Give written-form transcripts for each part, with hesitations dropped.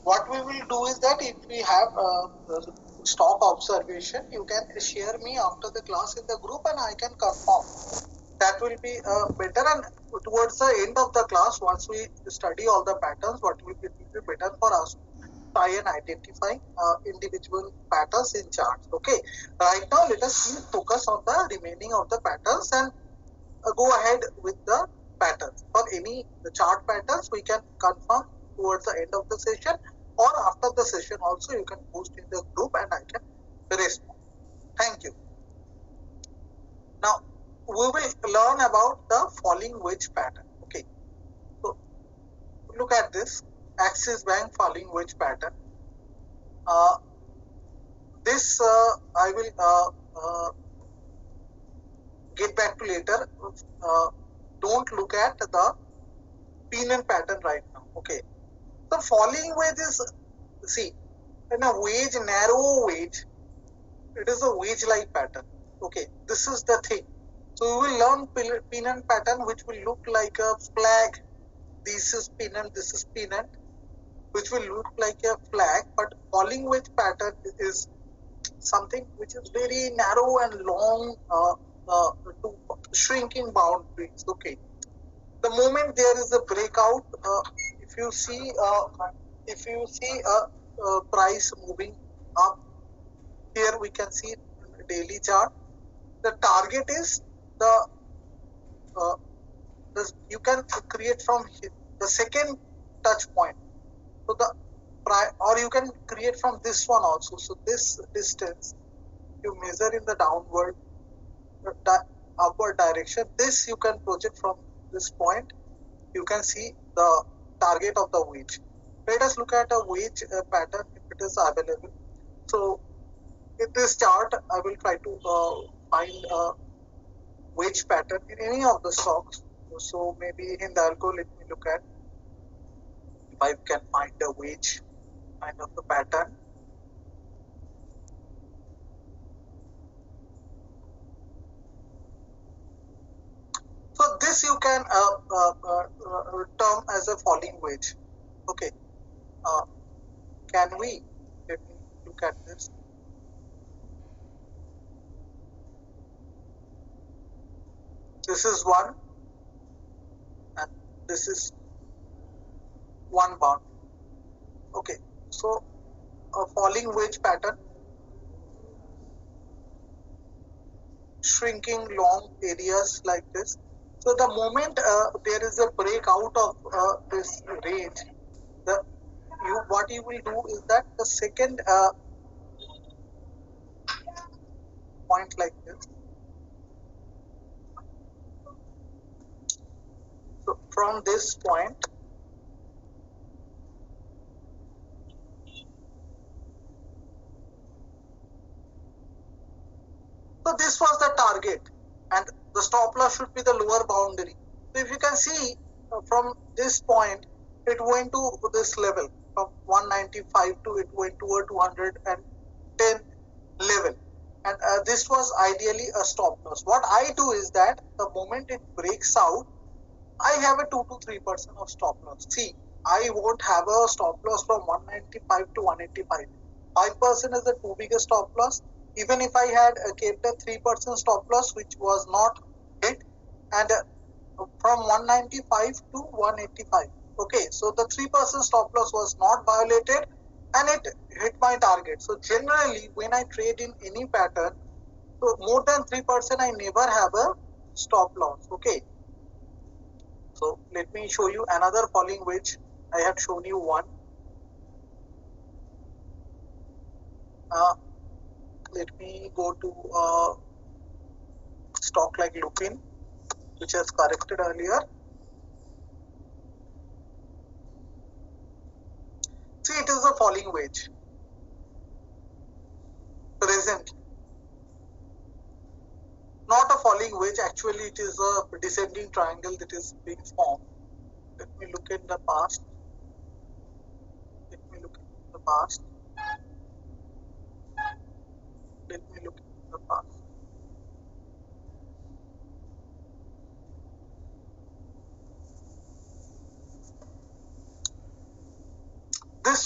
what we will do is that if we have stock observation, you can share me after the class in the group and I can confirm. That will be better, and towards the end of the class, once we study all the patterns, what will be better for us to try and identify individual patterns in charts. Okay, right now let us focus on the remaining of the patterns and go ahead with the patterns. For any chart patterns, we can confirm towards the end of the session, or after the session also you can post in the group and I can respond. Thank you. Now we will learn about the falling wedge pattern. Okay, so look at this Axis Bank falling wedge pattern. This I will get back to later. Don't look at the pennant pattern right now. Okay, the falling wedge is, see, in a wedge, narrow wedge, it is a wedge-like pattern. Okay, this is the thing. So we will learn pennant pattern, which will look like a flag. This is pennant, this is pennant, which will look like a flag. But falling wedge pattern is something which is very narrow and long to shrinking boundaries. Okay, the moment there is a breakout, if you see a price moving up, here we can see daily chart. The target is the you can create from the second touch point. So the or you can create from this one also. So this distance you measure in the downward upward direction. This you can project from this point. You can see the target of the wedge. Let us look at a wedge pattern if it is available. So in this chart, I will try to find a wedge pattern in any of the stocks. So maybe Hindalco, let me look at if I can find a wedge kind of a pattern. So this you can term as a falling wedge. Okay, can we? Let me look at this. This is one, and this is one bound. Okay, so a falling wedge pattern, shrinking long areas like this. So the moment there is a breakout of this range, what you will do is that the second point like this. So from this point, so this was the target, and the stop loss should be the lower boundary. So if you can see from this point, it went to this level from 195 to it went toward 210 level, and this was ideally a stop loss. What I do is that the moment it breaks out, I have a 2 to 3% of stop loss. See, I won't have a stop loss from 195 to 185. 5% is the two biggest stop loss. Even if I had kept a 3% stop loss, which was not hit, and from 195 to 185. Okay, so the 3% stop loss was not violated and it hit my target. So generally, when I trade in any pattern, so more than 3%, I never have a stop loss. Okay. So let me show you another falling wedge. I have shown you one. Let me go to stock like Lupin, which has corrected earlier. See, it is a falling wedge. Present. Not a falling wedge, actually it is a descending triangle that is being formed. Let me look in the past. Let me look in the past. Let me look in the past. This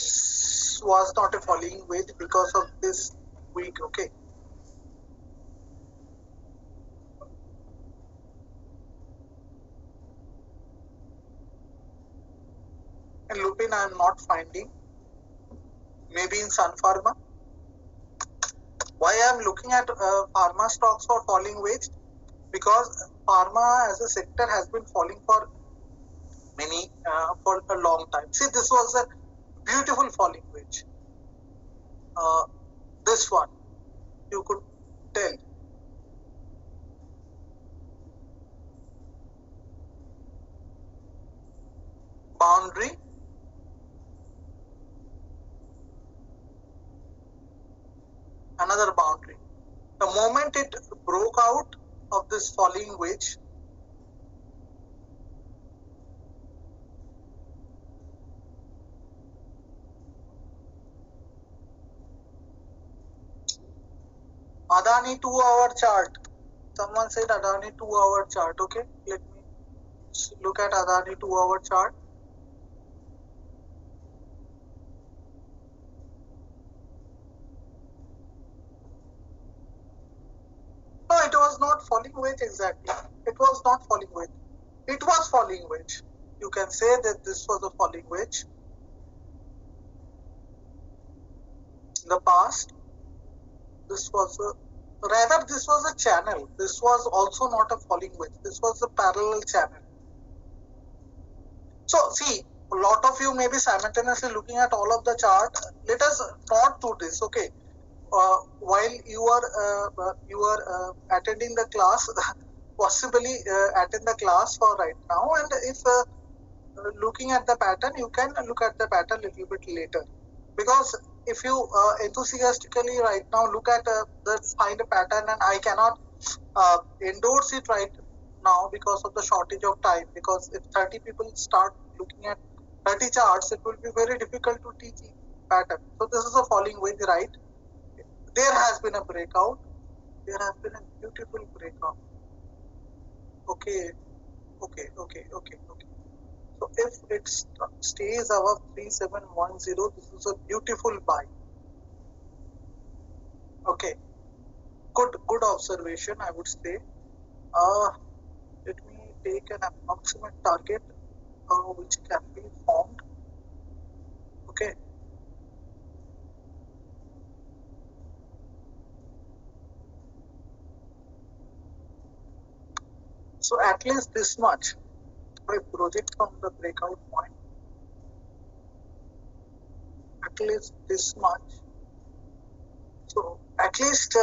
this was not a falling wedge because of this week. Okay. And Lupin I am not finding. Maybe in Sun Pharma. Why I am looking at pharma stocks for falling wedge? Because pharma as a sector has been falling for for a long time. See, this was a beautiful falling wedge. This one, you could tell. Boundary. Another boundary. The moment it broke out of this falling wedge, Adani 2-hour chart. Someone said Adani 2-hour chart. Okay, let me look at Adani 2-hour chart. No, it was not falling wedge exactly. It was not falling wedge. It was falling wedge. You can say that this was a falling wedge. In the past, this was a channel. This was also not a falling wedge. This was a parallel channel. So see, a lot of you may be simultaneously looking at all of the chart. Let us not do this. Okay. While you are attending the class, possibly attend the class for right now, and if looking at the pattern, you can look at the pattern a little bit later, because if you enthusiastically right now look at find a pattern, and I cannot endorse it right now because of the shortage of time, because if 30 people start looking at 30 charts, it will be very difficult to teach each pattern. So this is a falling wedge, right? There has been a breakout. There has been a beautiful breakout. Okay. So if it stays above 3710, this is a beautiful buy. Okay. Good observation, I would say. Let me take an approximate target which can be formed. Okay. So at least this much. I project from the breakout point. At least this much. So at least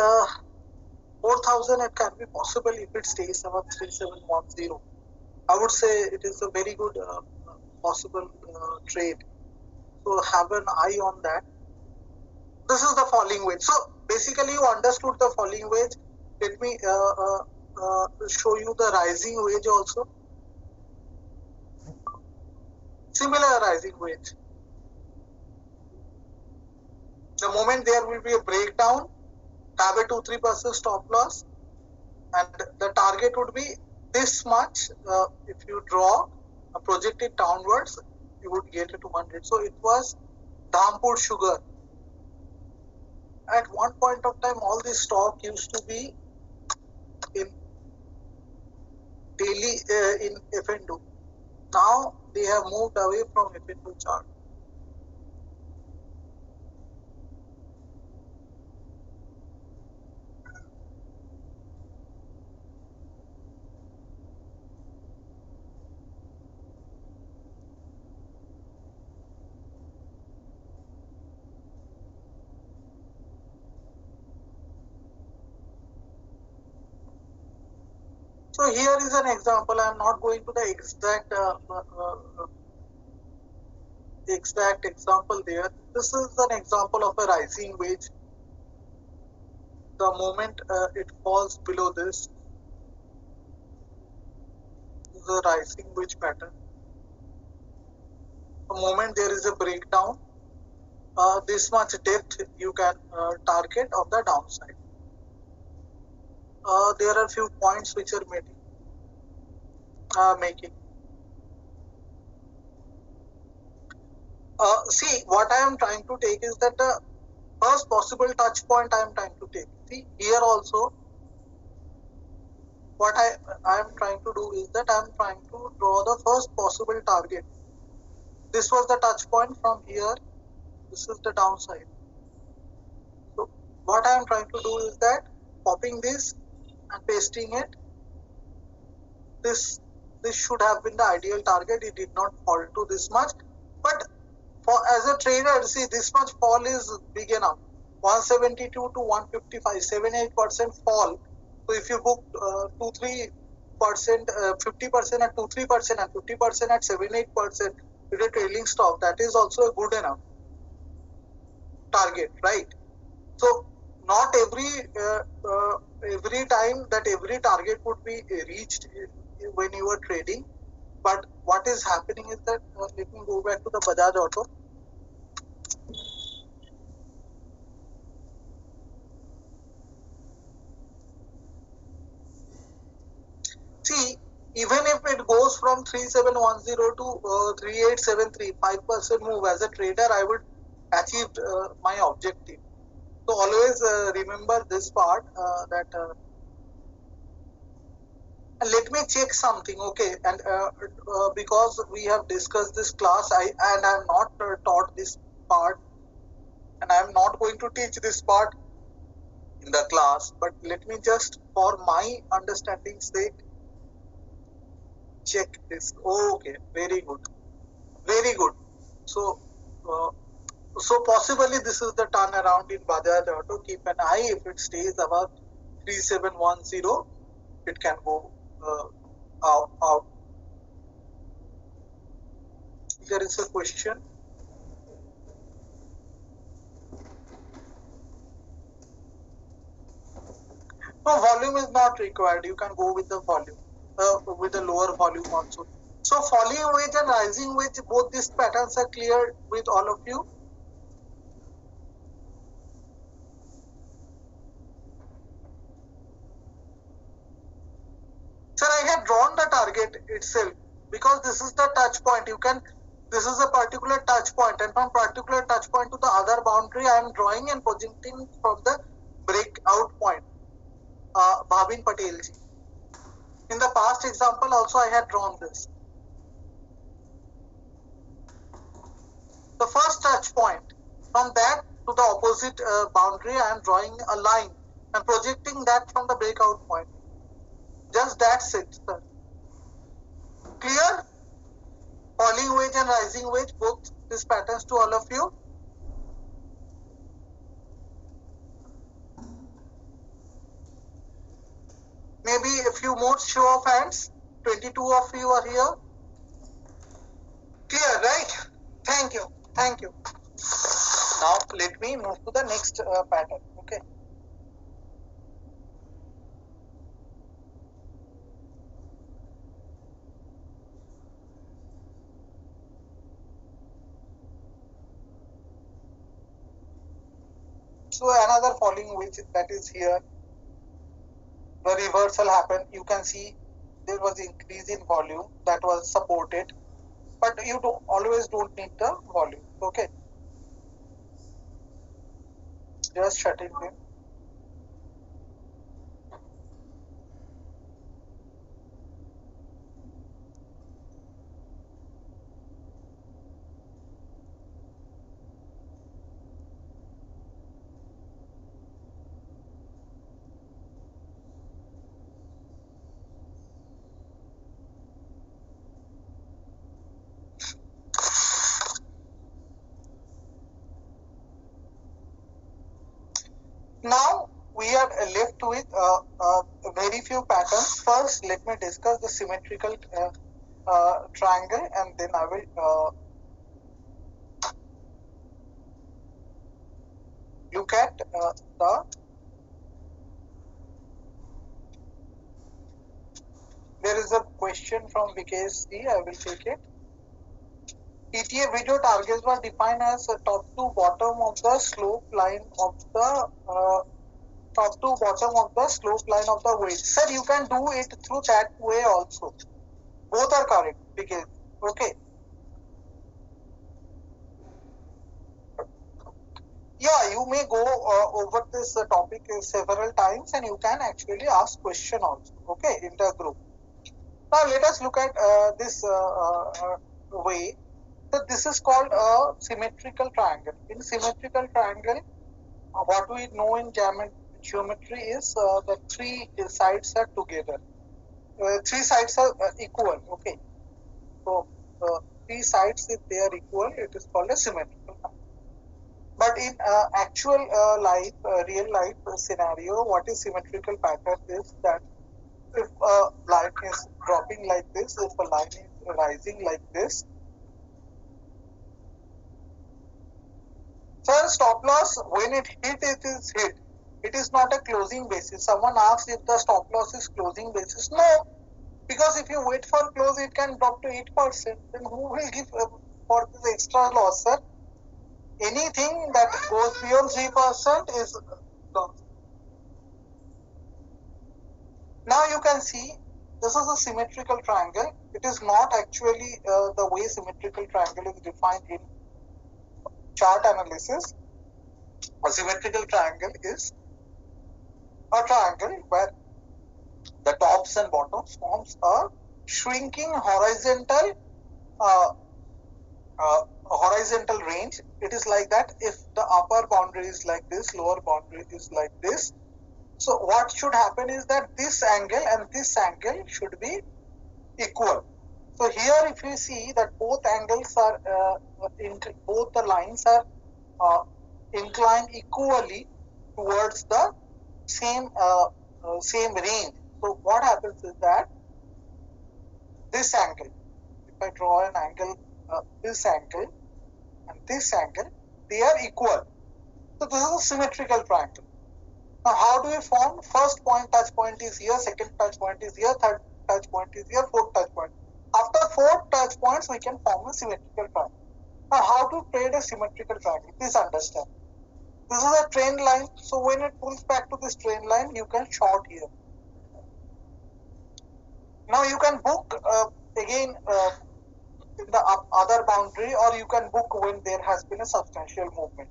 4,000 it can be possible if it stays above 3710. I would say it is a very good possible trade. So have an eye on that. This is the falling wedge. So basically you understood the falling wedge. Let me show you the rising wedge also. Similar rising wedge. The moment there will be a breakdown, have a 2-3% stop loss, and the target would be this much. If you draw, project it downwards, you would get a 200. So it was Dhampur Sugar. At one point of time, all this stock used to be in daily in F&O. Now they have moved away from F&O chart. So here is an example. I am not going to the exact example there. This is an example of a rising wedge. The moment it falls below this is a rising wedge pattern. The moment there is a breakdown, this much depth you can target of the downside. There are few points which are making. See, what I am trying to take is that the first possible touch point I am trying to take. See, here also, what I am trying to do is that I am trying to draw the first possible target. This was the touch point from here. This is the downside. So, what I am trying to do is that copying this and pasting it. This should have been the ideal target. It did not fall to this much, but for as a trader, see, this much fall is big enough. 172 to 155, 7-8% fall. So if you book 2-3%, 50% at 2-3% and 50% at 7-8% with a trailing stop, that is also a good enough target, right? So not every time that every target would be reached when you are trading. But what is happening is that, let me go back to the Bajaj Auto. See, even if it goes from 3710 to 3873, 5% move, as a trader, I would achieve my objective. So always remember this part that and let me check something, okay? And because we have discussed this class, I am not taught this part, and I am not going to teach this part in the class. But let me just, for my understanding's sake, check this. Okay, very good, very good. So, so possibly this is the turnaround in Bajaj Auto. Keep an eye. If it stays above 3710, it can go out. There is a question. No, volume is not required. You can go with the volume, with the lower volume also. So falling wedge and rising wedge, both these patterns are clear with all of you. Sir, I have drawn the target itself because this is the touch point. This is a particular touch point, and from particular touch point to the other boundary, I am drawing and projecting from the breakout point. Bhavin Patel ji. In the past example also I had drawn this. The first touch point, from that to the opposite boundary, I am drawing a line and projecting that from the breakout point. Just that's it, sir. Clear? Falling wedge and rising wedge, both these patterns to all of you. Maybe a few more show of hands. 22 of you are here. Clear, right? Thank you. Thank you. Now let me move to the next pattern. Okay. So another falling wedge that is here. The reversal happened. You can see there was increase in volume that was supported, but you always don't need the volume. Okay. Just shutting them. Now we are left with very few patterns. First, let me discuss the symmetrical triangle, and then I will look at the. There is a question from Vikesh C. I will take it. ETA video targets were defined as top to bottom of the slope line of the top to bottom of the slope line of the wedge. Sir, you can do it through that way also. Both are correct, because okay. you may go over this topic several times, and you can actually ask question also, okay, in the group. Now let us look at this way. So this is called a symmetrical triangle. In symmetrical triangle, what we know in geometry is the three sides are together. Three sides are equal, okay. So three sides, if they are equal, it is called a symmetrical triangle. But in actual life, real life scenario, what is symmetrical pattern is that if a line is dropping like this, if a line is rising like this, so stop loss, when it is hit. It is not a closing basis. Someone asks if the stop loss is closing basis. No, because if you wait for close, it can drop to 8%. Then who will give for this extra loss, sir? Anything that goes beyond 3% is loss. Now you can see this is a symmetrical triangle. It is not actually the way symmetrical triangle is defined in chart analysis. A symmetrical triangle is a triangle where the tops and bottoms forms a shrinking horizontal range. It is like that. If the upper boundary is like this, lower boundary is like this. So what should happen is that this angle and this angle should be equal. So here, if you see that both angles are both the lines are inclined equally towards the same range. So what happens is that this angle, if I draw an angle, this angle and this angle, they are equal. So this is a symmetrical triangle. Now how do we form? First point touch point is here, second touch point is here, third touch point is here, fourth touch point. After 4 touch points, we can form a symmetrical triangle. Now how to trade a symmetrical triangle? Please understand. This is a trend line. So when it pulls back to this trend line, you can short here. Now you can book again in the other boundary, or you can book when there has been a substantial movement.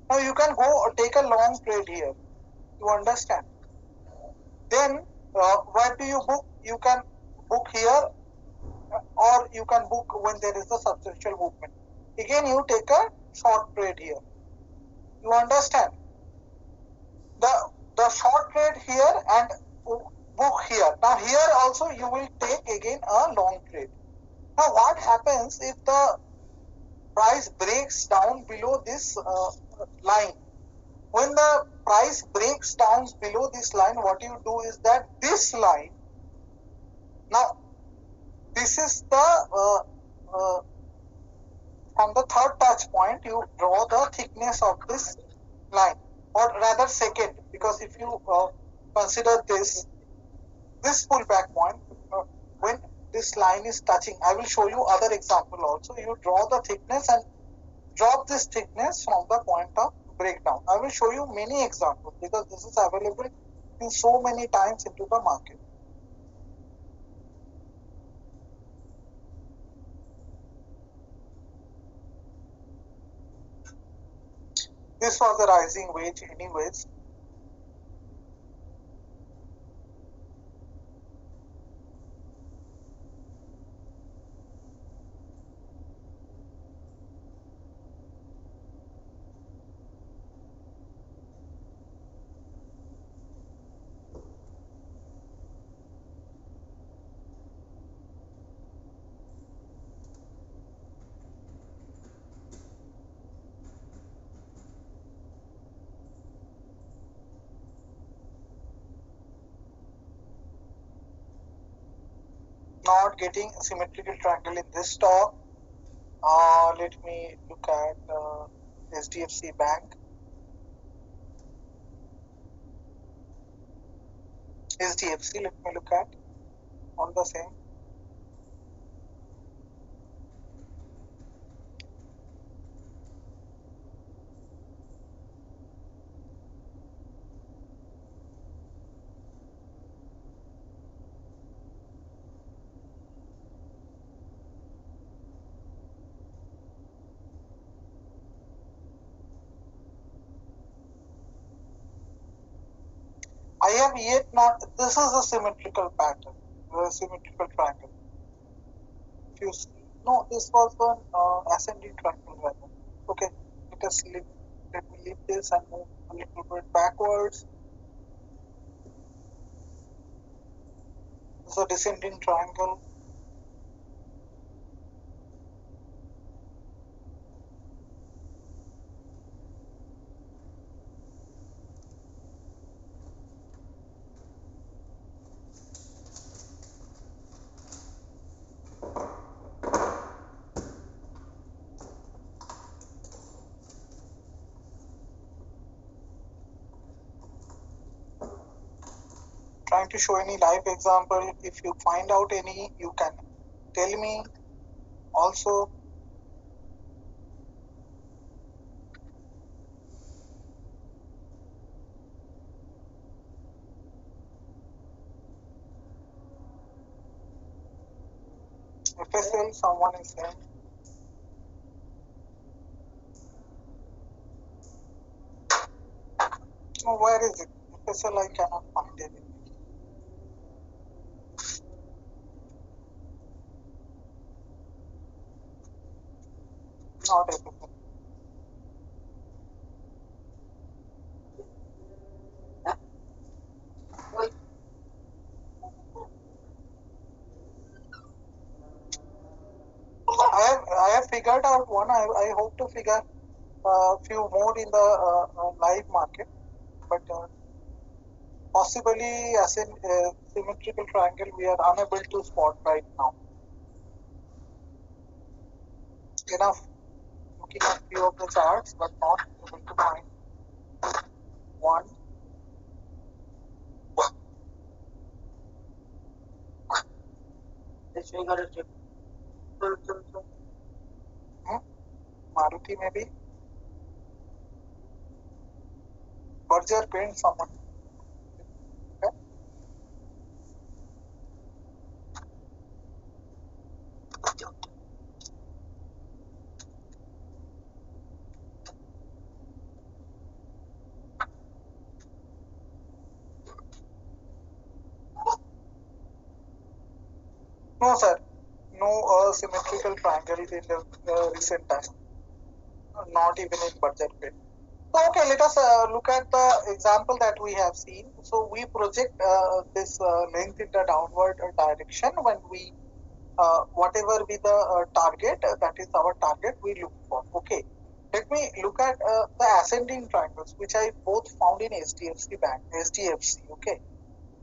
Now you can go or take a long trade here. You understand? Then where do you book? You can book here, or you can book when there is a substantial movement. Again, you take a short trade here. You understand? The short trade here and book here. Now here also you will take again a long trade. Now what happens if the price breaks down below this line? When the price breaks down below this line, what you do is that this line, now this is the from the third touch point, you draw the thickness of this line, or rather second, because if you consider this pullback point, when this line is touching, I will show you other example also. You draw the thickness and drop this thickness from the point of breakdown. I will show you many examples because this is available in so many times into the market. This was the rising wedge anyways. Not getting a symmetrical triangle in this stock. Let me look at HDFC Bank. HDFC, let me look at on the same. have yet not, this is a symmetrical pattern, a symmetrical triangle. If you see, no, this was an ascending triangle rather. Okay, let me leave this and move a little bit backwards. This is a descending triangle. Trying to show any live example. If you find out any, you can tell me also. FSL, someone is saying. Oh, where is it? FSL, I cannot find it. Not FSL. I have figured out one. I hope to figure a few more in the live market, but possibly as in symmetrical triangle we are unable to spot right now. Enough looking at few of the charts, but not able to find one. Maruti maybe. Berger paint someone. Okay. No sir, no symmetrical triangle in the recent time. Not even in Berger paint. So, okay, let us look at the example that we have seen. So we project this length in the downward direction when we, whatever be the target, that is our target we look for. Okay, let me look at the ascending triangles, which I both found in HDFC Bank, SDFC. Okay,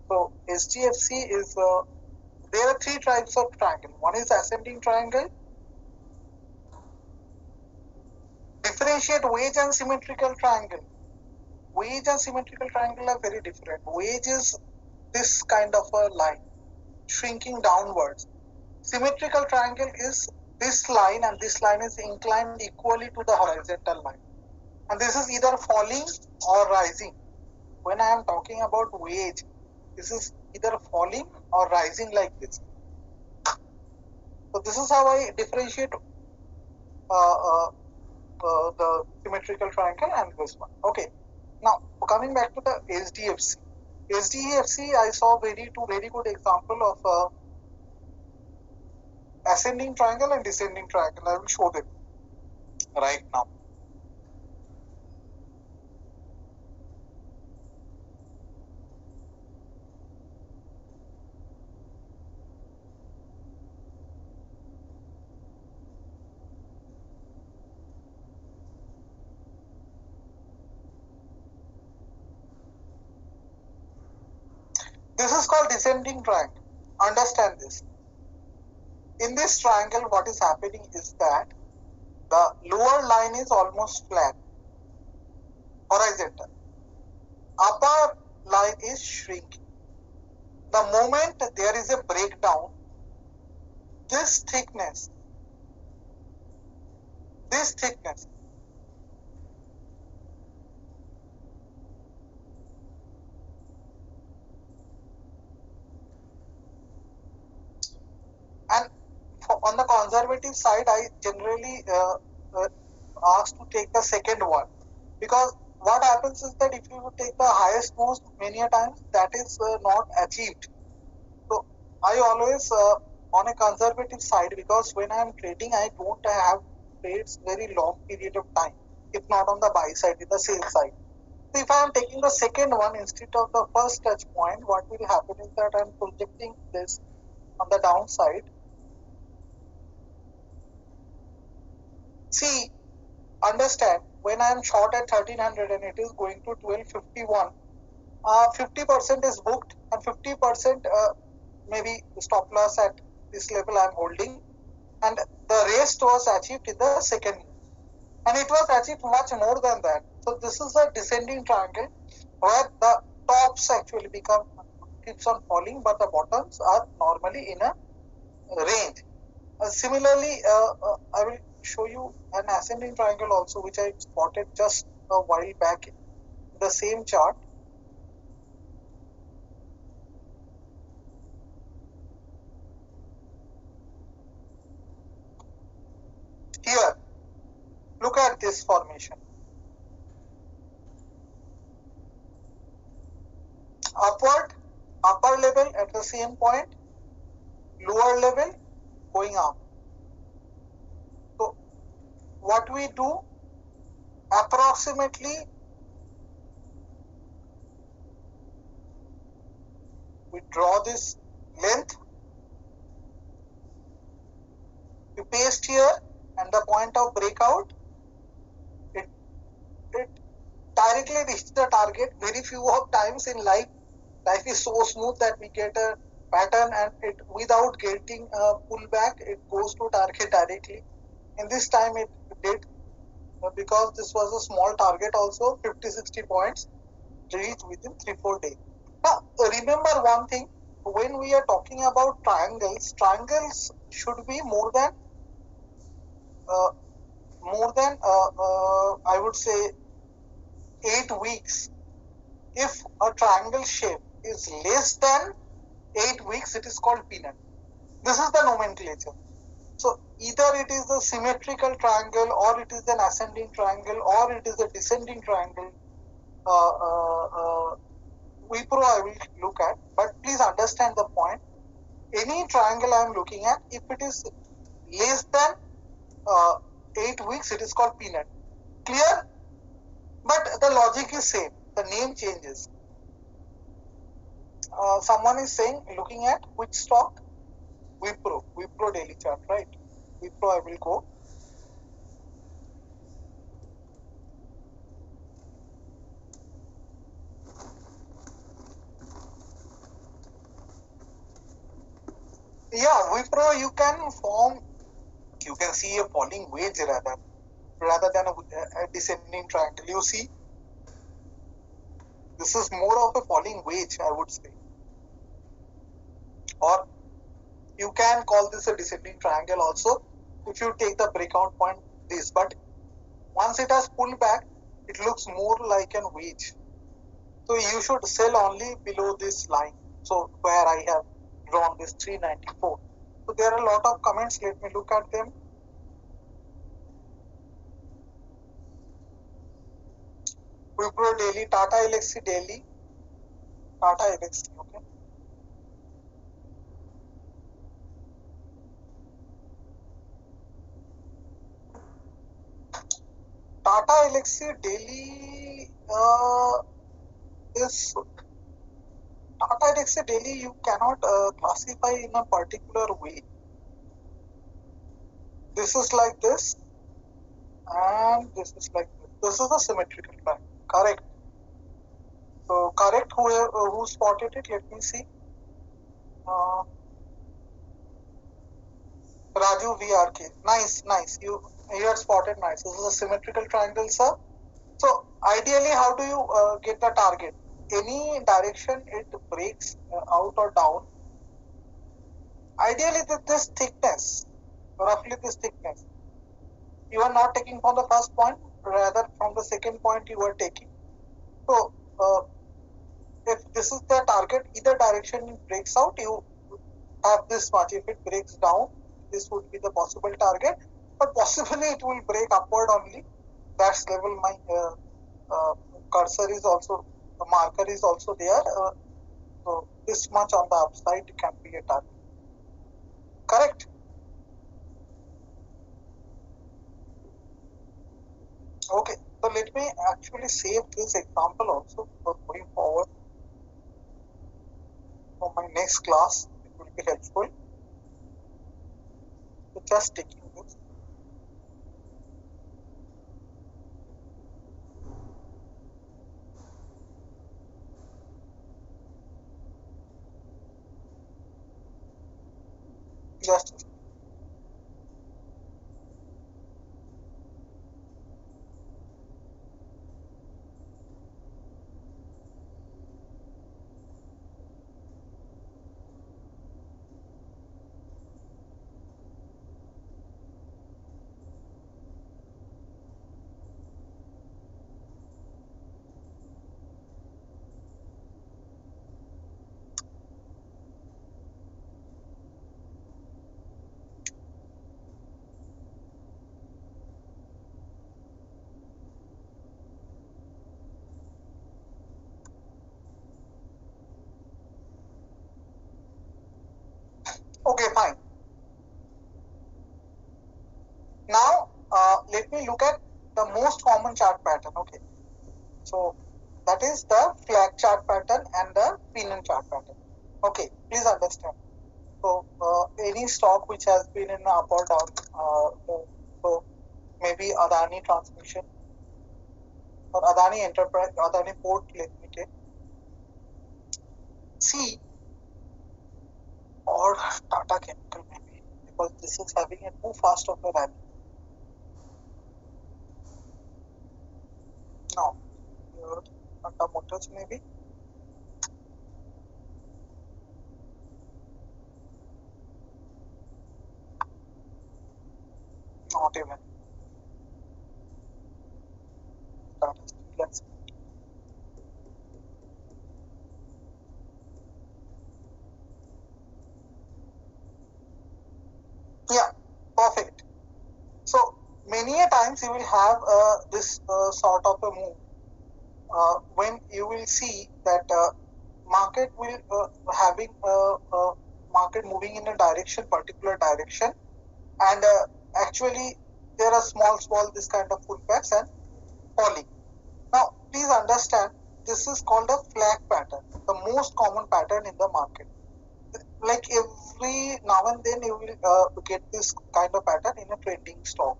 so SDFC is, there are three types of triangle. One is ascending triangle. Differentiate wedge and symmetrical triangle. Wedge and symmetrical triangle are very different. Wedge is this kind of a line shrinking downwards. Symmetrical triangle is this line, and this line is inclined equally to the horizontal line, and this is either falling or rising. When I am talking about wedge, this is either falling or rising like this. So this is how I differentiate the symmetrical triangle and this one. Okay, now coming back to the SDFC. SDFC, I saw two very good example of ascending triangle and descending triangle. I will show them right now. This is called descending triangle. Understand this. In this triangle, what is happening is that the lower line is almost flat, horizontal. Upper line is shrinking. The moment there is a breakdown, this thickness, and on the conservative side, I generally ask to take the second one, because what happens is that if you take the highest most many a times, that is not achieved. So I always on a conservative side, because when I am trading, I don't have trades very long period of time, if not on the buy side, in the sell side. So if I am taking the second one instead of the first touch point, what will happen is that I am projecting this on the downside. See, understand, when I am short at 1300 and it is going to 1251, 50% is booked and 50% maybe stop loss at this level I am holding, and the rest was achieved in the second move, and it was achieved much more than that. So this is a descending triangle where the tops actually keeps on falling, but the bottoms are normally in a range. Similarly, I will show you an ascending triangle also, which I spotted just a while back in the same chart. Here, look at this formation. Upward, upper level at the same point, lower level going up. So what we do, approximately we draw this length, we paste here, and the point of breakout, it directly reaches the target. Very few of times in life is so smooth that we get a pattern and it without getting a pullback, it goes to target directly. In this time it did, because this was a small target also, 50-60 points reached within 3-4 days. Now remember one thing, when we are talking about triangles should be more than I would say 8 weeks. If a triangle shape is less than 8 weeks, it is called peanut. This is the nomenclature. So either it is a symmetrical triangle, or it is an ascending triangle, or it is a descending triangle. Wipro I will look at, but please understand the point. Any triangle I am looking at, if it is less than 8 weeks, it is called peanut. Clear? But the logic is same. The name changes. Someone is saying, looking at which stock? Wipro daily chart, right? Wipro I will go. Yeah, Wipro you can see a falling wedge rather than a descending triangle. You see, this is more of a falling wedge, I would say. Or you can call this a descending triangle also if you take the breakout point this, but once it has pulled back, it looks more like an wedge. So you should sell only below this line. So where I have drawn this 394. So there are a lot of comments. Let me look at them. Wipro daily, Tata Elxsi daily, Tata Elxsi, okay. Tata Elxsi daily is Tata Elxsi daily. You cannot classify in a particular way. This is like this, and this is like this. This is a symmetrical line. Correct. So correct. Who spotted it? Let me see. Raju VRK. Nice. You had spotted nice. This is a symmetrical triangle, sir. So ideally, how do you get the target? Any direction it breaks out or down. Ideally, this thickness, roughly this thickness. You are not taking from the first point, rather from the second point you are taking. So if this is the target, either direction it breaks out, you have this much. If it breaks down, this would be the possible target, but possibly it will break upward only. That's level my cursor is also, the marker is also there. So this much on the upside can be a target. Correct? Okay, so let me actually save this example also for going forward. For my next class, it will be helpful. So just taking this. Just okay, fine. Now let me look at the most common chart pattern. Okay, so that is the flag chart pattern and the pennant chart pattern. Okay, please understand. So any stock which has been in up or down move, so maybe Adani Transmission or Adani Enterprise, Adani Port Limited, C, or Tata Chemical maybe, because this is having a too fast of a rally. Now, Tata Motors maybe. Not even. Tata Steel and Cement. Yeah, perfect. So many a times you will have this sort of a move when you will see that market will having market moving in a direction, particular direction, and actually there are small this kind of pullbacks and falling. Now please understand, this is called a flag pattern, the most common pattern in the market. Like every now and then you will get this kind of pattern in a trending stock.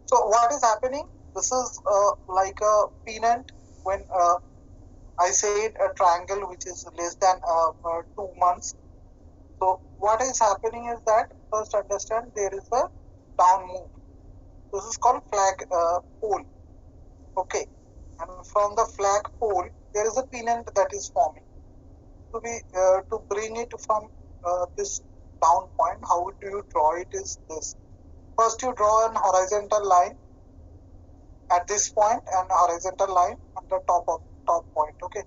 So what is happening? This is like a pennant when I said a triangle which is less than 2 months. So what is happening is that first understand there is a down move. This is called flag pole. Okay, and from the flag pole there is a pennant that is forming. To bring it from this down point, how do you draw it? Is this first you draw an horizontal line at this point and horizontal line on the top point. Okay.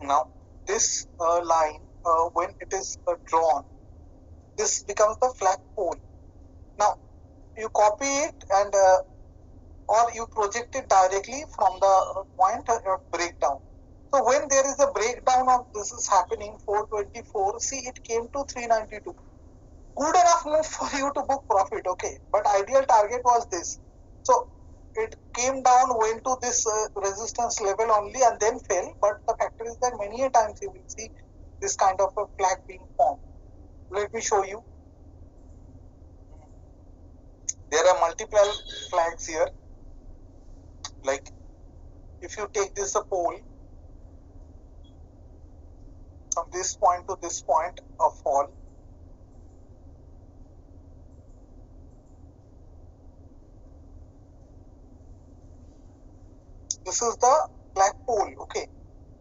Now this line when it is drawn, this becomes the flag pole. Now you copy it and or you project it directly from the point breakdown. So when there is a breakdown of this is happening 424, see it came to 392. Good enough move for you to book profit, okay, but ideal target was this. So it came down, went to this resistance level only and then fell, but the factor is that many a times you will see this kind of a flag being formed. Let me show you. There are multiple flags here. Like if you take this a pole from this point to this point of fall, this is the flag pole. Okay,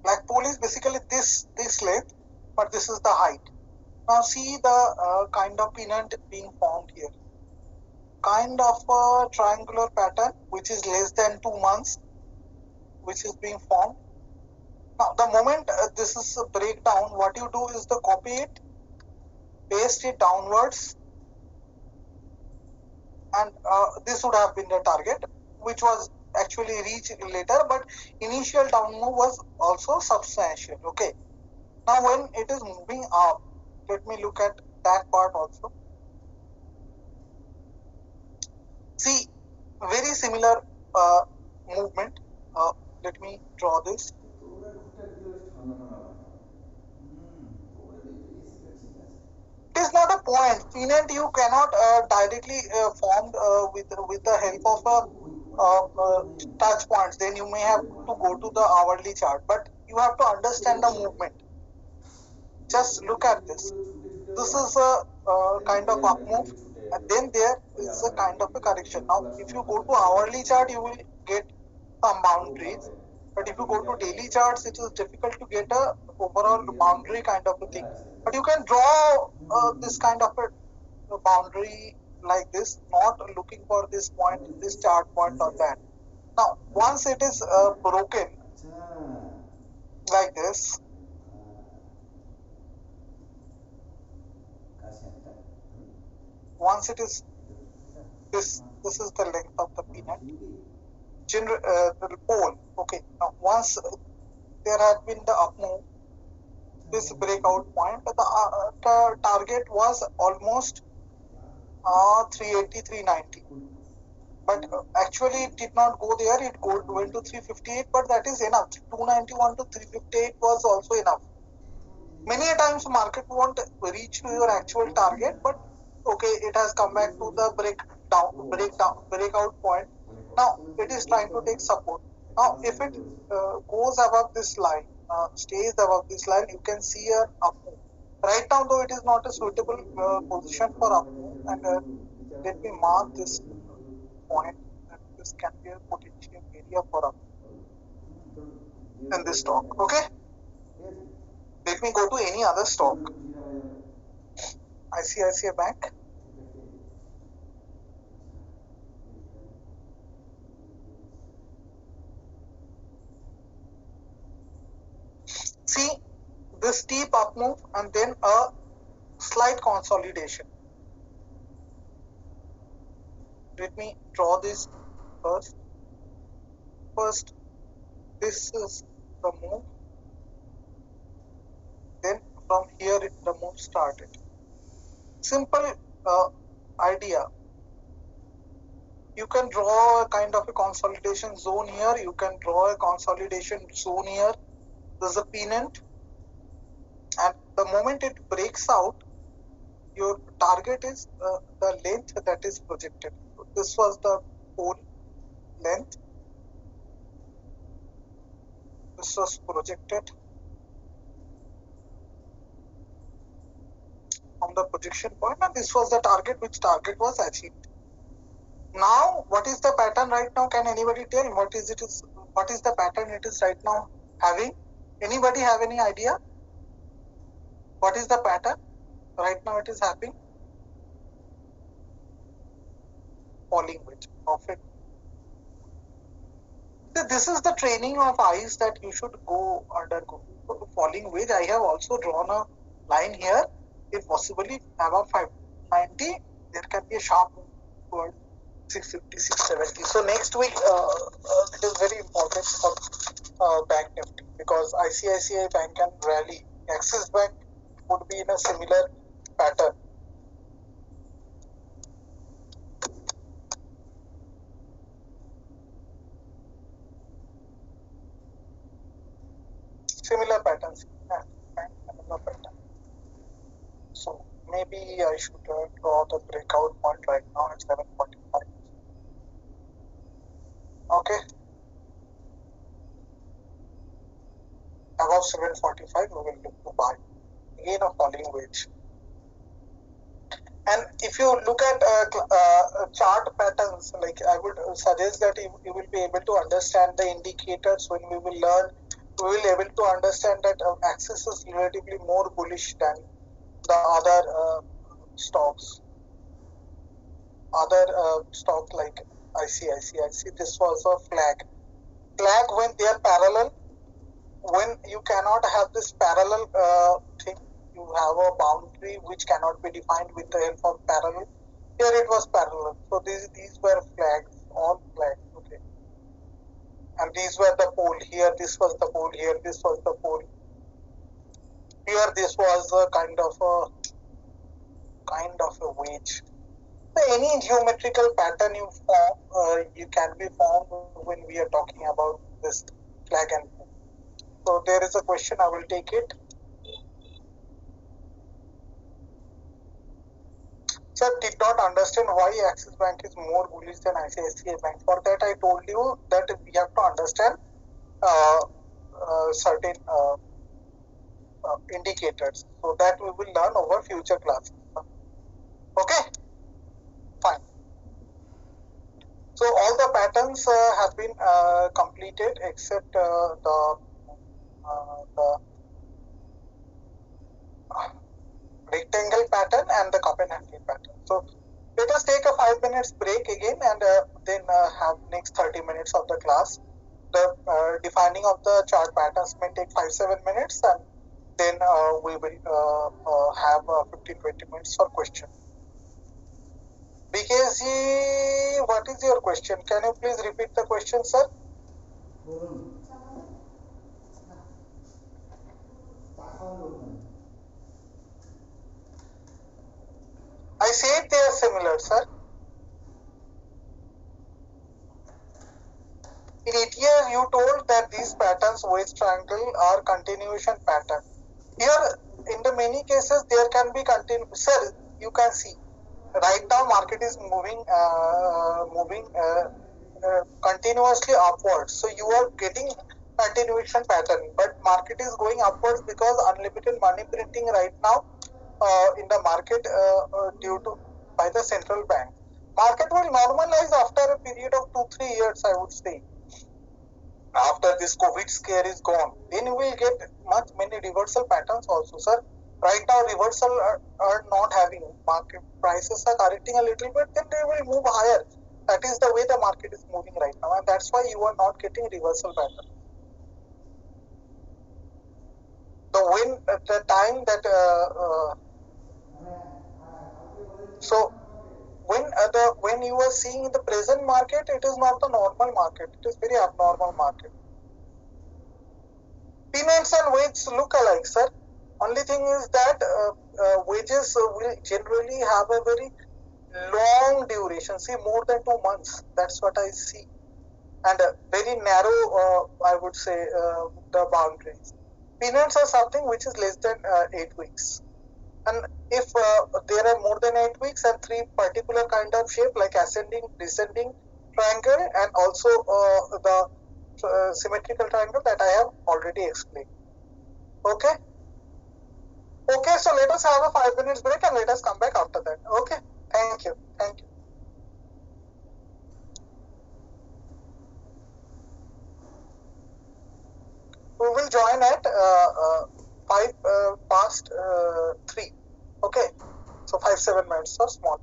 flag pole is basically this length, but this is the height. Now see the kind of pennant being formed here. Kind of a triangular pattern which is less than 2 months, which is being formed. Now the moment this is a breakdown, what you do is to copy it, paste it downwards, and this would have been the target, which was actually reach later, but initial down move was also substantial. Okay. Now when it is moving up, let me look at that part also. See, very similar movement. Let me draw this. It is not a point. Pennant you cannot directly form with the help of touch points. Then you may have to go to the hourly chart, but you have to understand the movement. Just look at this. This is a kind of up move, and then there is a kind of a correction. Now, if you go to hourly chart, you will get some boundaries. But if you go to daily charts, it is difficult to get a overall boundary kind of a thing. But you can draw this kind of a boundary like this, not looking for this point, this chart point or that. Now, once it is broken like this, once it is this is the length of the peanut. The pole. Okay. Now, once there had been the up move, this breakout point, the target was almost 380, 390. But actually, it did not go there. It went to 358, but that is enough. 291 to 358 was also enough. Many a times, market won't reach to your actual target, but okay, it has come back to the breakout point. Now it is trying to take support. Now, if it goes above this line, stays above this line, you can see a up move. Right now, though, it is not a suitable position for up move, and let me mark this point that this can be a potential area for up in this stock. Okay, let me go to any other stock. ICICI Bank. See this steep up move and then a slight consolidation. Let me draw this first. First, this is the move. Then from here the move started. Simple idea. You can draw a kind of a consolidation zone here. You can draw a consolidation zone here. There's a pennant. And the moment it breaks out, your target is the length that is projected. So this was the pole length. This was projected from the projection point, and this was the target, which target was achieved. Now, what is the pattern right now? Can anybody tell what is it? What is the pattern it is right now having? Anybody have any idea? What is the pattern right now it is having? Falling wedge. Perfect. So this is the training of eyes that you should undergo. So falling wedge, I have also drawn a line here. If possibly above 590, there can be a sharp move towards 650, 670. So next week, it is very important for Bank Nifty, because ICICI Bank can rally. Axis Bank would be in a similar pattern. Similar patterns. Similar pattern. So maybe I should draw the breakout point right now at 745. Okay. Above 745, we will look to buy. Again, a falling wedge. And if you look at chart patterns, like I would suggest that you will be able to understand the indicators when we will learn. We will be able to understand that Axis is relatively more bullish than the other stocks. Other stocks like ICICI. This was a flag. Flag when they are parallel. When you cannot have this parallel thing, you have a boundary which cannot be defined with the help of parallel. Here it was parallel. So these were flags, all flags. Okay. these were the pole. Here this was the pole. Here this was the pole. Here this was a kind of a wedge. So any geometrical pattern you form, you can be formed when we are talking about this flag and pole. So there is a question. I will take it. Sir, did not understand why Axis Bank is more bullish than ICICI Bank. For that, I told you that we have to understand certain indicators. So that we will learn over future classes. Okay, fine. So all the patterns have been completed except the rectangle pattern and the cup and handle pattern. So let us take a 5 minutes break again and then have next 30 minutes of the class. The defining of the chart patterns may take 5-7 minutes, and then we will have 15-20 minutes for question. BKSG, what is your question? Can you please repeat the question, sir? I said they are similar, sir. In ETL, you told that these patterns, wedge triangle, are continuation pattern. Here, in the many cases, there can be Sir, you can see right now market is moving continuously upwards. So you are getting continuation pattern, but market is going upwards because unlimited money printing right now in the market due to by the central bank. Market will normalize after a period of 2-3 years, I would say. After this COVID scare is gone, then we will get many reversal patterns also, sir. Right now, reversal are not having. Market prices are correcting a little bit, then they will move higher. That is the way the market is moving right now, and that's why you are not getting reversal pattern. The time that so when you are seeing the present market, it is not the normal market. It is very abnormal market. Peanuts and wedges look alike, sir. Only thing is that wedges will generally have a very long duration, see more than 2 months. That's what I see, and very narrow. I would say the boundaries. Peanuts are something which is less than 8 weeks. And if there are more than 8 weeks and 3 particular kind of shape like ascending, descending triangle, and also the symmetrical triangle that I have already explained. Okay. Okay, so let us have a 5 minutes break and let us come back after that. Okay. Thank you. Thank you. We will join at 5 past 3. Okay. So 5-7 minutes are small.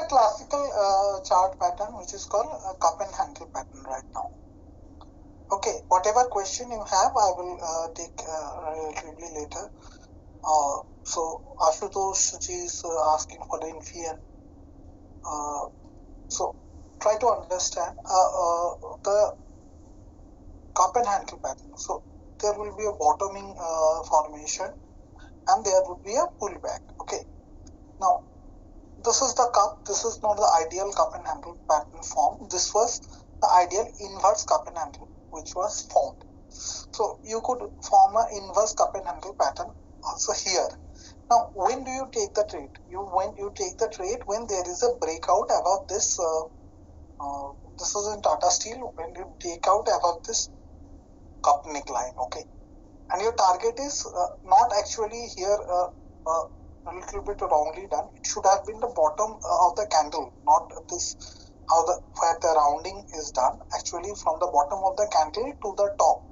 classical chart pattern which is called cup and handle pattern right now. Okay, whatever question you have, I will take relatively later. So Ashutosh ji is asking for the infi, and so try to understand the cup and handle pattern. So there will be a bottoming formation, and there would be a pullback. Okay, now this is the cup. This is not the ideal cup and handle pattern form. This was the ideal inverse cup and handle which was formed. So you could form an inverse cup and handle pattern also here. Now, when do you take the trade? When you take the trade when there is a breakout above this. This is in Tata Steel. When you take out above this cup neckline, okay, and your target is not actually here. A little bit wrongly done. It should have been the bottom of the candle, not this where the rounding is done. Actually, from the bottom of the candle to the top.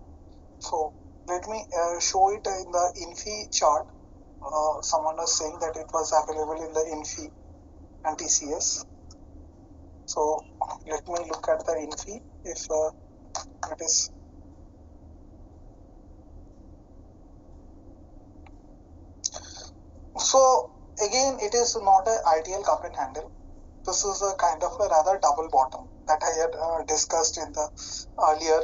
So let me show it in the INFI chart. Someone was saying that it was available in the INFI and TCS. So let me look at the INFI if it is. So again, it is not an ideal cup and handle. This is a kind of a rather double bottom that I had discussed in the earlier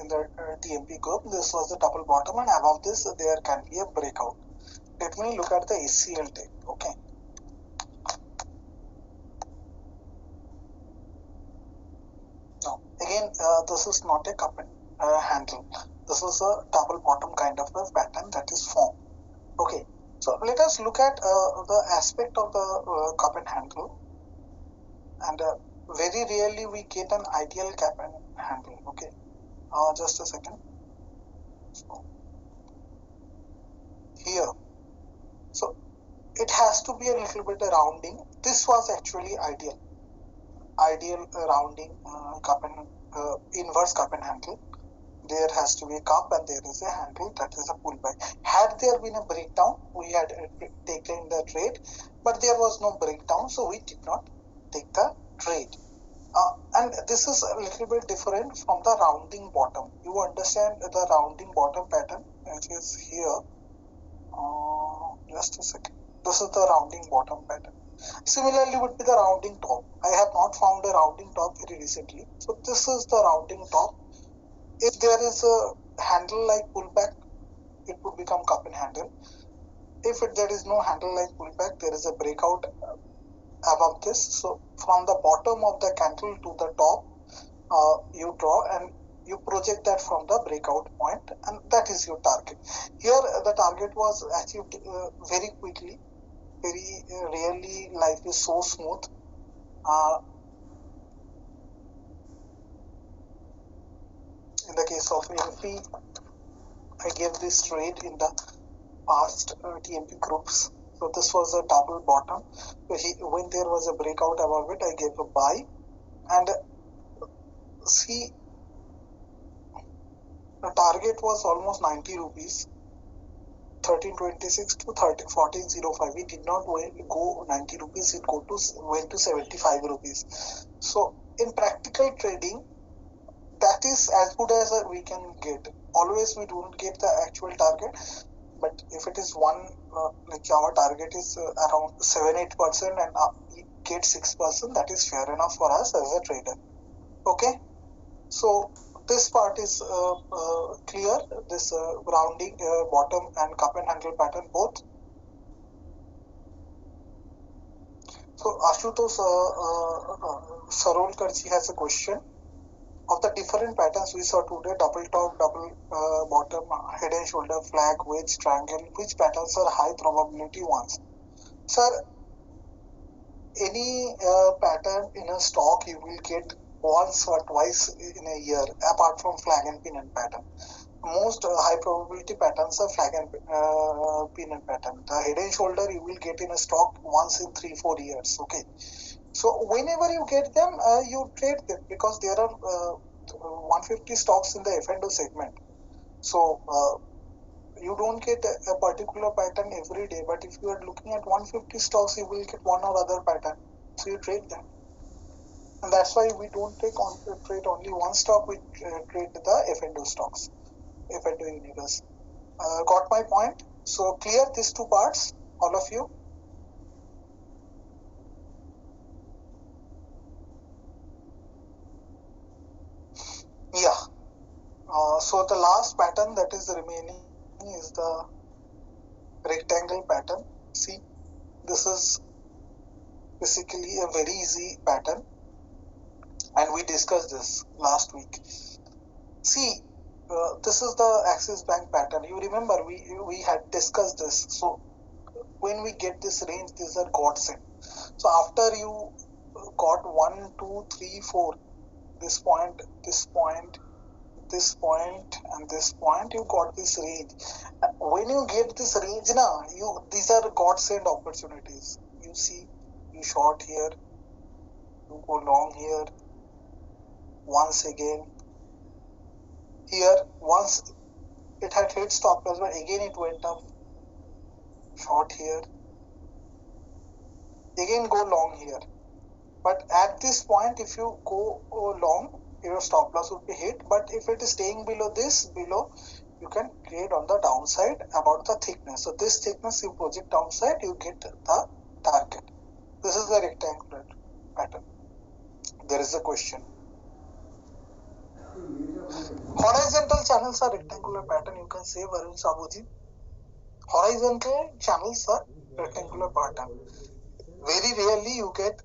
in the TMP group. This was the double bottom, and above this there can be a breakout. Let me look at the SCL tape. Okay. Now again, this is not a cup and handle. This is a double bottom kind of a pattern that is formed. Okay. So let us look at the aspect of the cup and handle, and very rarely we get an ideal cup and handle. Okay, just a second. So, here, so it has to be a little bit a rounding. This was actually ideal rounding cup and inverse cup and handle. There has to be a cup and there is a handle, that is a pullback. Had there been a breakdown, we had taken the trade, but there was no breakdown, so we did not take the trade. And this is a little bit different from the rounding bottom. You understand the rounding bottom pattern, which is here. Just a second. This is the rounding bottom pattern. Similarly would be the rounding top. I have not found a rounding top very recently. So this is the rounding top. If there is a handle like pullback, it would become cup and handle. If there is no handle like pullback, there is a breakout above this. So from the bottom of the candle to the top, you draw and you project that from the breakout point, and that is your target. Here the target was achieved very quickly. Very rarely life is so smooth. In the case of INFI, I gave this trade in the past TMP groups. So this was a double bottom. So when there was a breakout above it, I gave a buy, and see, the target was almost 90 rupees, 1326 to 1405. We did not go 90 rupees, it went to 75 rupees. So in practical trading, that is as good as we can get. Always we don't get the actual target, but if it is one, like our target is around 7-8% and we get 6%, that is fair enough for us as a trader. Okay, so this part is clear. This rounding bottom and cup and handle pattern both. So Ashutosh Sarolkar ji has a question. Of the different patterns we saw today, double top, double bottom, head and shoulder, flag, wedge, triangle, which patterns are high probability ones? Sir, any pattern in a stock you will get once or twice in a year, apart from flag and pin and pattern. Most high probability patterns are flag and pin and pattern. The head and shoulder you will get in a stock once in 3-4 years. Okay. So whenever you get them, you trade them, because there are 150 stocks in the F&O segment. So you don't get a particular pattern every day, but if you are looking at 150 stocks, you will get one or other pattern. So you trade that. And that's why we don't trade only one stock, we trade the F&O stocks, F&O universe. Got my point? So clear these two parts, all of you? Yeah. So the last pattern that is remaining is the rectangle pattern. See, this is basically a very easy pattern, and we discussed this last week. See, this is the Axis Bank pattern. You remember we had discussed this. So when we get this range, these are godsend. So after you got 1, 2, 3, 4, this point, this point, this point, and this point, you got this range. When you get this range now, these are godsend opportunities. You see, you short here, you go long here, once again here, once it had hit stop loss, but again it went up, short here, again go long here. But at this point, if you go long, your stop loss will be hit. But if it is staying below, you can trade on the downside about the thickness. So this thickness you project downside, you get the target. This is the rectangular pattern. There is a question. Horizontal channels are rectangular pattern. You can say, Varun Sabuji. Horizontal channels are rectangular pattern. Very rarely you get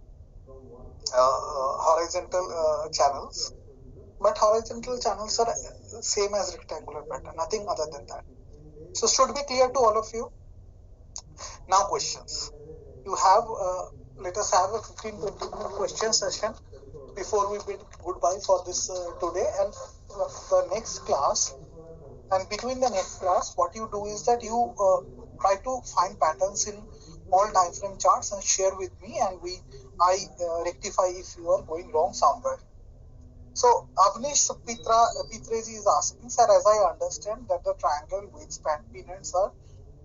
horizontal channels, but horizontal channels are same as rectangular pattern, nothing other than that. So should be clear to all of you. Now questions. You have let us have a 15-20 minute question session before we bid goodbye for this today and the next class. And between the next class, what you do is that you try to find patterns in all time frame charts and share with me, and I rectify if you are going wrong somewhere. So Avnish Pitreji is asking, sir, as I understand that the triangle wedge pendants are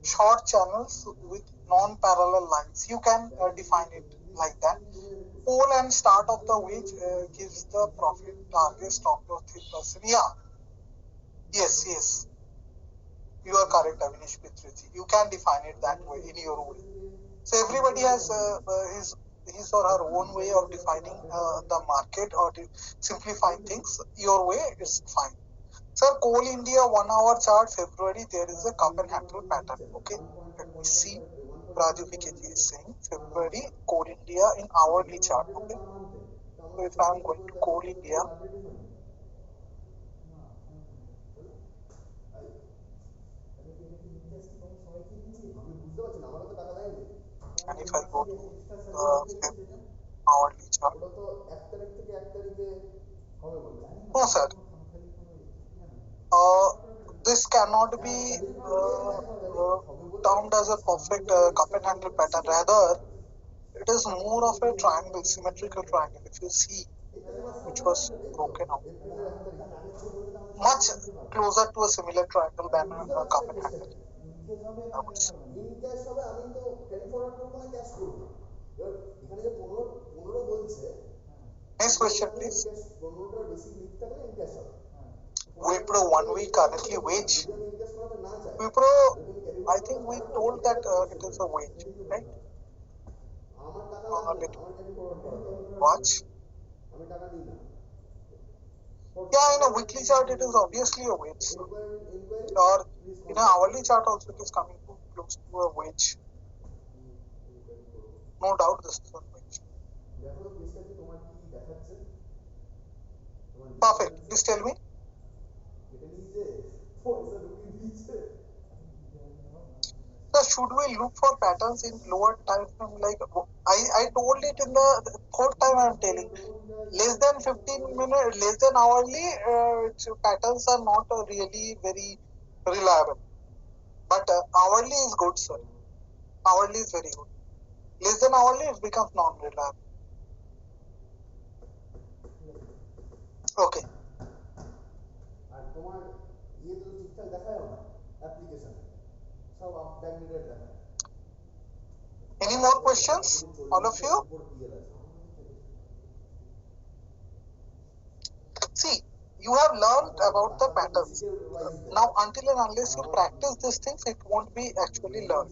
short channels with non-parallel lines. You can define it like that. Pole and start of the wedge gives the profit target stop loss 3%. Yeah. Yes. You are correct, Avnish Pitreji. You can define it that way in your way. So everybody has his or her own way of defining the market or simplifying things. Your way is fine. Sir, Coal India 1 hour chart February, there is a cup and handle pattern. Okay, let me see. Raju Vikeji is saying February Coal India in hourly chart. Okay, so if I am going to Coal India, and if I go to hourly chart, no sir, this cannot be termed as a perfect cup and handle pattern. Rather, it is more of a triangle, symmetrical triangle. If you see, which was broken out, much closer to a similar triangle than a cup and handle, I would say. Next question, please. Wipro 1 week currently wage. Wipro, I think we told that it is a wage, right? Let me watch. Yeah, in a weekly chart, it is obviously a wage. So. Or in an hourly chart also, it is coming to close to a wage. No doubt this is a wage. Perfect. Please tell me. So should we look for patterns in lower time frame? Like I told it in the third time I am telling. Less than 15 minutes, less than hourly, patterns are not really very reliable. But hourly is good, sir. Hourly is very good. Less than hourly, it becomes non-reliable. Okay. Any more questions, all of you? See, you have learned about the patterns. Now, until and unless you practice these things, it won't be actually learned.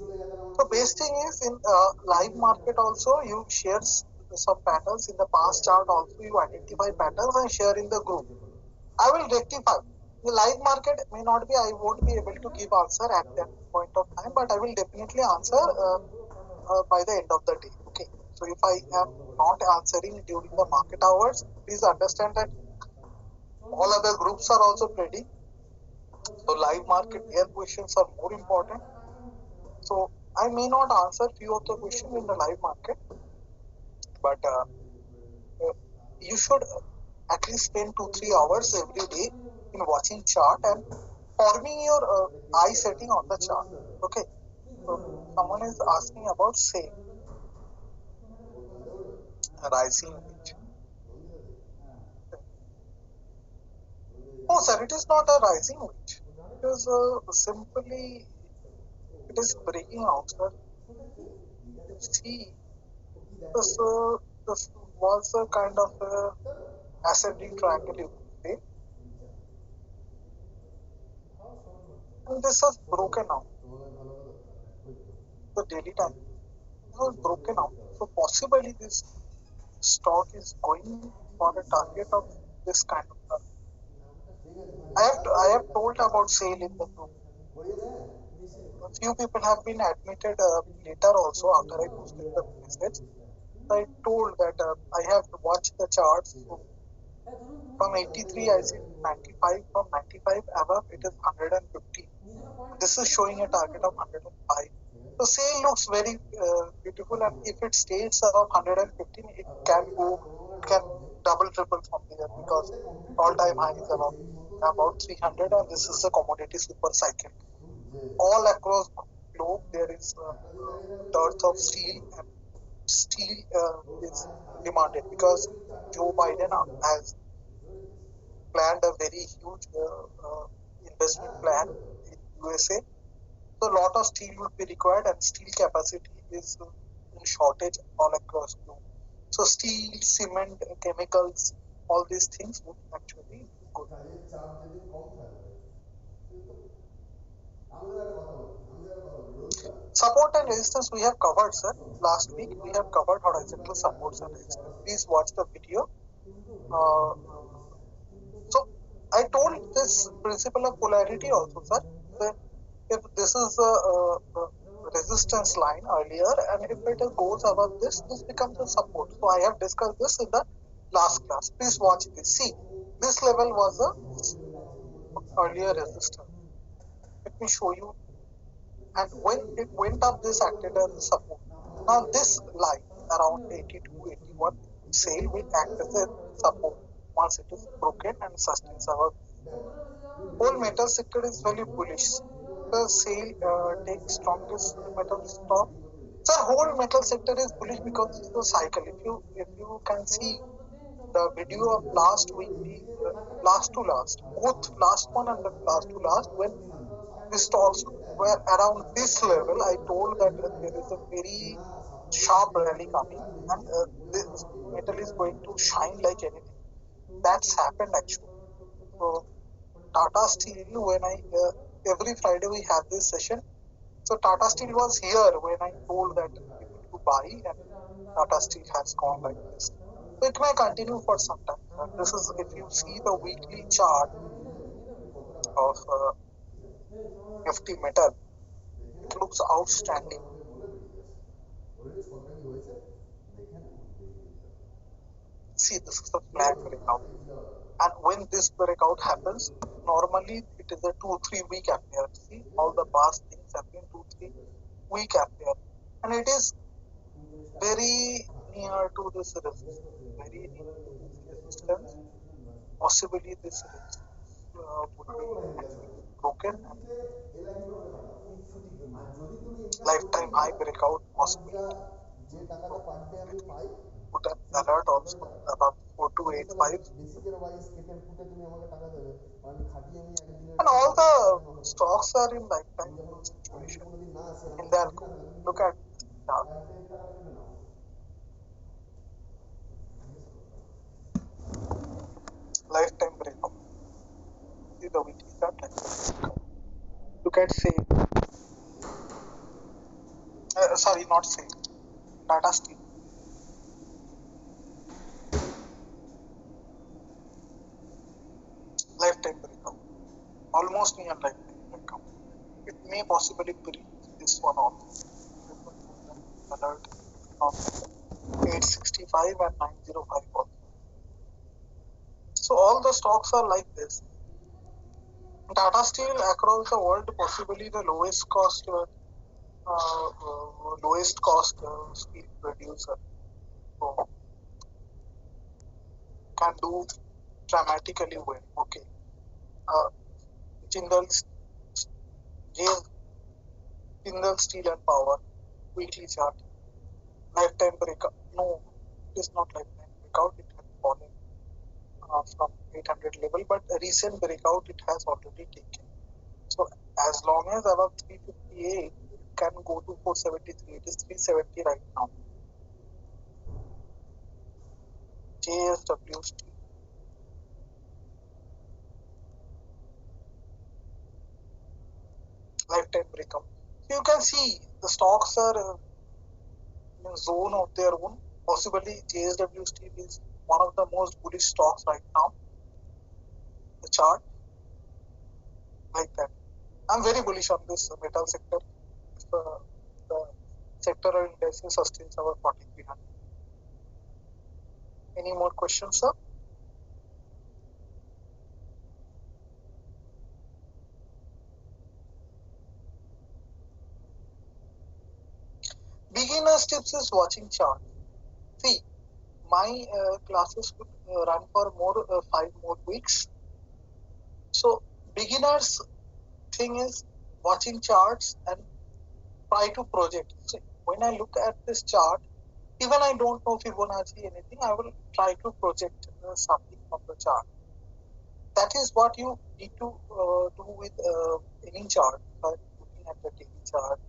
So, base thing is in live market also you share some patterns in the past chart. Also, you identify patterns and share in the group. I will rectify. The live market may not be. I won't be able to give answer at that point of time, but I will definitely answer by the end of the day. Okay. So if I am not answering during the market hours, please understand that all other groups are also trading. So live market, their questions are more important. So I may not answer few of the questions in the live market, but you should at least spend 2-3 hours every day in watching chart and forming your eye setting on the chart. Okay. So someone is asking about say rising wedge. No, sir, it is not a rising wedge. It is simply it is breaking out, sir. You see, this was a kind of ascending triangle, you could say, and this has broken out. The daily time was broken out. So possibly this stock is going for a target of this kind of target. I have told about sale in the group. A few people have been admitted later also after I posted the message. I told that I have watched the charts. So from 83 I see 95. From 95 above it is 150. This is showing a target of 105. So sale looks very beautiful, and if it stays above 115, it can double triple from there because all time high is about 300, and this is the commodity super cycle. All across globe there is dearth of steel, and steel is demanded because Joe Biden has planned a very huge investment plan in USA. So a lot of steel would be required, and steel capacity is in shortage all across globe. So steel, cement, chemicals, all these things would actually go. Support and resistance we have covered, sir. Last week we have covered horizontal supports and resistance. Please watch the video. Uh, so I told this principle of polarity also, sir. That if this is a resistance line earlier, and if it goes above this, this becomes a support. So I have discussed this in the last class. Please watch this. See, this level was a earlier resistance. Let me show you. And when it went up, this acted as a support. Now this line around 82, 81 sale will act as a support once it is broken and sustains our whole metal sector is very bullish. The sale takes strongest metal stock. So whole metal sector is bullish because it's a cycle. If you can see the video of last week, last to last, both last one and the last to last, when the stocks were around this level, I told that there is a very sharp rally coming, and this metal is going to shine like anything. That's happened actually. So Tata Steel, when I every Friday we have this session. So Tata Steel was here when I told that people to buy, and Tata Steel has gone like this. So it may continue for some time. This is if you see the weekly chart of Nifty Metal, it looks outstanding. See, this is the flag breakout, and when this breakout happens, normally it is a 2-3 week affair. See, all the past things have been 2-3 week affair, and it is very near to this resistance, very near to this resistance. Possibly this resistance would be actually broken, and lifetime high breakout possibility. So please put an alert also about 4285. And all the stocks are in lifetime situation. In Dalco, look at chart. Lifetime look at say, sorry, not say, Tata Steel. Lifetime breakout, almost near lifetime breakout. It may possibly breach this one also. Alert from 865 and 905 also. So all the stocks are like this. Tata Steel across the world possibly the lowest cost steel producer. So can do dramatically well. Okay. Jindal, Jindal Steel and Power weekly chart. Lifetime breakout. No, it is not lifetime breakout. It has fallen from 800 level, but a recent breakout it has already taken. So as long as above 358, it can go to 473. It is 370 right now. JSW Steel. Lifetime breakout. So you can see the stocks are in a zone of their own. Possibly JSW Steel is one of the most bullish stocks right now. The chart like that. I'm very bullish on this metal sector. If the sectoral index sustains our 4300. Any more questions, sir? Beginner's tips is watching chart. See, my classes would run for more 5 more weeks. So beginners thing is watching charts and try to project. So when I look at this chart, even I don't know Fibonacci anything, I will try to project something from the chart. That is what you need to do with any chart. By looking at the daily chart,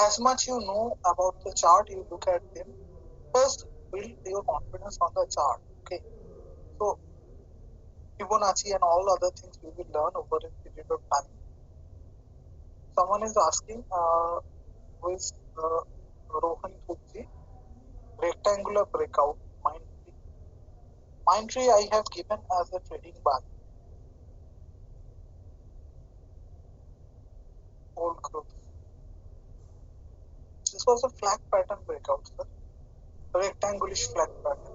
as much you know about the chart, you look at them. First, build your confidence on the chart. Okay, so Fibonacci and all other things you will learn over a period of time. Someone is asking, who is Rohan Thupji, rectangular breakout, Mindtree. Mindtree I have given as a trading buy. Old growth. This was a flag pattern breakout, sir. Rectangulish flag pattern.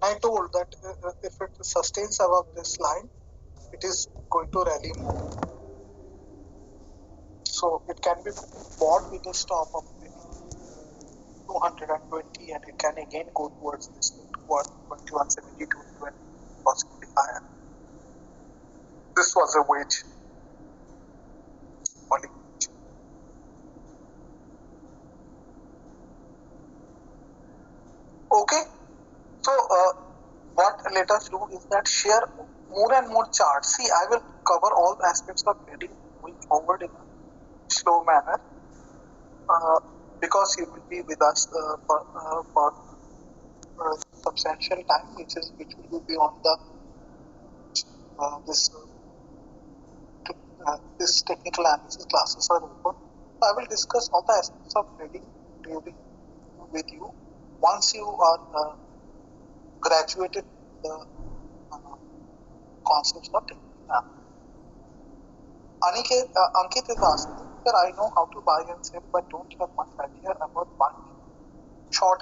I told that if it sustains above this line, it is going to rally more. So it can be bought with a stop of maybe 220 and it can again go towards this, towards 2172 and possibly higher. This was a wedge. Okay, so what let us do is that share more and more charts. See, I will cover all aspects of trading going forward in a slow manner because you will be with us for substantial time, which will be on the this technical analysis classes are open. So I will discuss all the aspects of trading during with you once you are graduated the concepts of technical analysis. Ankit is asking that I know how to buy and sell but don't have much